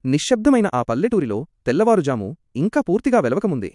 నిశ్శబ్దమైన ఆ పల్లెటూరిలో తెల్లవారుజాము ఇంకా పూర్తిగా వెలవకముందే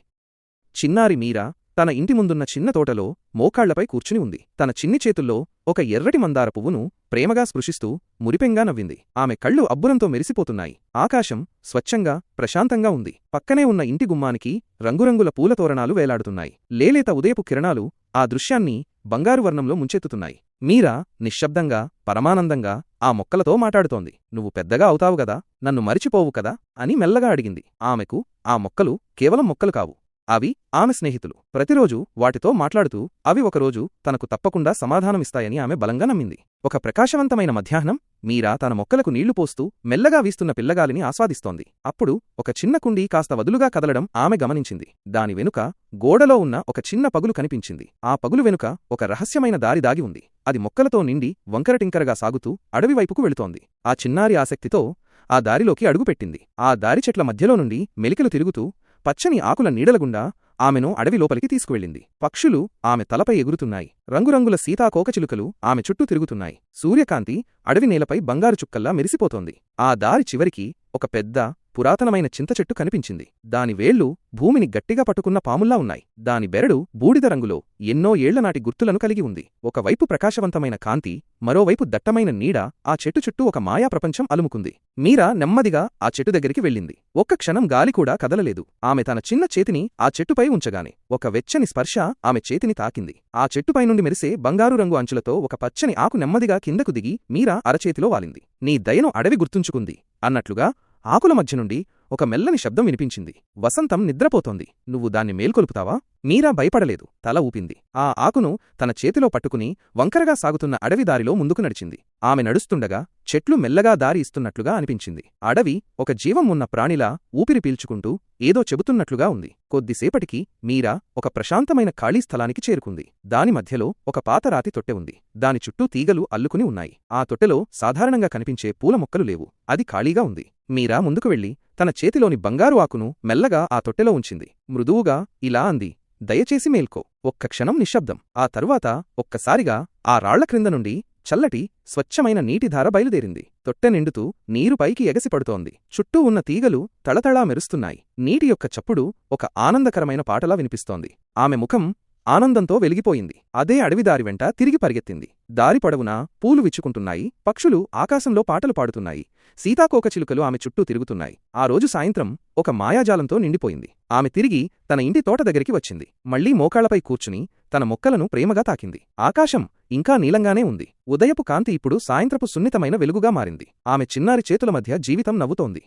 చిన్నారి మీరా తన ఇంటి ముందున్న చిన్న తోటలో మోకాళ్లపై కూర్చుని ఉంది. తన చిన్ని చేతుల్లో ఒక ఎర్రటి మందార పువ్వును ప్రేమగా స్పృశిస్తూ మురిపెంగా నవ్వింది. ఆమె కళ్ళు అబ్బురంతో మెరిసిపోతున్నాయి. ఆకాశం స్వచ్ఛంగా ప్రశాంతంగా ఉంది. పక్కనే ఉన్న ఇంటి గుమ్మానికి రంగురంగుల పూల తోరణాలు వేలాడుతున్నాయి. లేలేత ఉదయపు కిరణాలు ఆ దృశ్యాన్ని బంగారు వర్ణంలో ముంచెత్తుతున్నాయి. మీరా నిశ్శబ్దంగా పరమానందంగా ఆ మొక్కలతో మాట్లాడుతోంది. నువ్వు పెద్దగా అవుతావుగదా, నన్ను మరిచిపోవు కదా అని మెల్లగా అడిగింది. ఆమెకు ఆ మొక్కలు కేవలం మొక్కలు కావు, అవి ఆమె స్నేహితులు. ప్రతిరోజూ వాటితో మాట్లాడుతూ అవి ఒకరోజు తనకు తప్పకుండా సమాధానమిస్తాయని ఆమె బలంగా నమ్మింది. ఒక ప్రకాశవంతమైన మధ్యాహ్నం మీరా తన మొక్కలకు నీళ్లు పోస్తూ మెల్లగా వీస్తున్న పిల్లగాలిని ఆస్వాదిస్తోంది. అప్పుడు ఒక చిన్న కుండీ కాస్త వదులుగా కదలడం ఆమె గమనించింది. దాని వెనుక గోడలో ఉన్న ఒక చిన్న పగులు కనిపించింది. ఆ పగులు వెనుక ఒక రహస్యమైన దారి దాగి ఉంది. అది మొక్కలతో నిండి వంకరటింకరగా సాగుతూ అడవివైపుకు వెళుతోంది. ఆ చిన్నారి ఆసక్తితో ఆ దారిలోకి అడుగుపెట్టింది. ఆ దారి చెట్ల మధ్యలో నుండి మెలికలు తిరుగుతూ పచ్చని ఆకుల నీడలగుండా ఆమెను అడవి లోపలికి తీసుకువెళ్ళింది. పక్షులు ఆమె తలపై ఎగురుతున్నాయి. రంగురంగుల సీతాకోకచిలుకలు ఆమె చుట్టూ తిరుగుతున్నాయి. సూర్యకాంతి అడవి నేలపై బంగారు చుక్కల్లా మెరిసిపోతోంది. ఆ దారి చివరికి ఒక పెద్ద పురాతనమైన చింతచెట్టు కనిపించింది. దాని వేళ్లు భూమిని గట్టిగా పట్టుకున్న పాముల్లా ఉన్నాయి. దాని బెరడు బూడిద రంగులో ఎన్నో ఏళ్లనాటి గుర్తులను కలిగి ఉంది. ఒకవైపు ప్రకాశవంతమైన కాంతి, మరోవైపు దట్టమైన నీడ ఆ చెట్టు చుట్టూ ఒక మాయా ప్రపంచం అలుముకుంది. మీరా నెమ్మదిగా ఆ చెట్టు దగ్గరికి వెళ్ళింది. ఒక్క క్షణం గాలి కూడా కదలలేదు. ఆమె తన చిన్న చేతిని ఆ చెట్టుపై ఉంచగానే ఒక వెచ్చని స్పర్శ ఆమె చేతిని తాకింది. ఆ చెట్టుపై నుండి మెరిసే బంగారు రంగు అంచులతో ఒక పచ్చని ఆకు నెమ్మదిగా కిందకు దిగి మీరా అరచేతిలో వాలింది. నీ దయను అడవి గుర్తుంచుకుంది అన్నట్లుగా ఆకుల మధ్య నుండి ఒక మెల్లని శబ్దం వినిపించింది. వసంతం నిద్రపోతోంది, నువ్వు దాన్ని మేల్కొల్పుతావా? మీరా భయపడలేదు, తల ఊపింది. ఆ ఆకును తన చేతిలో పట్టుకుని వంకరగా సాగుతున్న అడవి దారిలో ముందుకు నడిచింది. ఆమె నడుస్తుండగా చెట్లు మెల్లగా దారి ఇస్తున్నట్లుగా అనిపించింది. అడవి ఒక జీవం ఉన్న ప్రాణిలా ఊపిరి పీల్చుకుంటూ ఏదో చెబుతున్నట్లుగా ఉంది. కొద్దిసేపటికి మీరా ఒక ప్రశాంతమైన ఖాళీ స్థలానికి చేరుకుంది. దాని మధ్యలో ఒక పాతరాతి తొట్టె ఉంది. దాని చుట్టూ తీగలు అల్లుకుని ఉన్నాయి. ఆ తొట్టెలో సాధారణంగా కనిపించే పూల మొక్కలు లేవు. అది ఖాళీగా ఉంది. మీరా ముందుకు వెళ్లి తన చేతిలోని బంగారు ఆకును మెల్లగా ఆ తొట్టెలో ఉంచింది. మృదువుగా ఇలా అంది, దయచేసి మేల్కో. ఒక్క క్షణం నిశ్శబ్దం. ఆ తరువాత ఒక్కసారిగా ఆ రాళ్ల క్రింద నుండి చల్లటి స్వచ్ఛమైన నీటిధార బయలుదేరింది. తొట్టె నిండుతూ నీరు పైకి ఎగసిపడుతోంది. చుట్టూ ఉన్న తీగలు తళతళా మెరుస్తున్నాయి. నీటి యొక్క చప్పుడు ఒక ఆనందకరమైన పాటలా వినిపిస్తోంది. ఆమె ముఖం ఆనందంతో వెలిగిపోయింది. అదే అడవిదారి వెంట తిరిగి పరిగెత్తింది. దారి పొడవునా పూలు విచ్చుకుంటున్నాయి. పక్షులు ఆకాశంలో పాటలు పాడుతున్నాయి. సీతాకోకచిలుకలు ఆమె చుట్టూ తిరుగుతున్నాయి. ఆ రోజు సాయంత్రం ఒక మాయాజాలంతో నిండిపోయింది. ఆమె తిరిగి తన ఇంటి తోట దగ్గరికి వచ్చింది. మళ్లీ మోకాళ్లపై కూర్చుని తన మొక్కలను ప్రేమగా తాకింది. ఆకాశం ఇంకా నీలంగానే ఉంది. ఉదయపు కాంతి ఇప్పుడు సాయంత్రపు సున్నితమైన వెలుగుగా మారింది. ఆమె చిన్నారి చేతుల మధ్య జీవితం నవ్వుతోంది.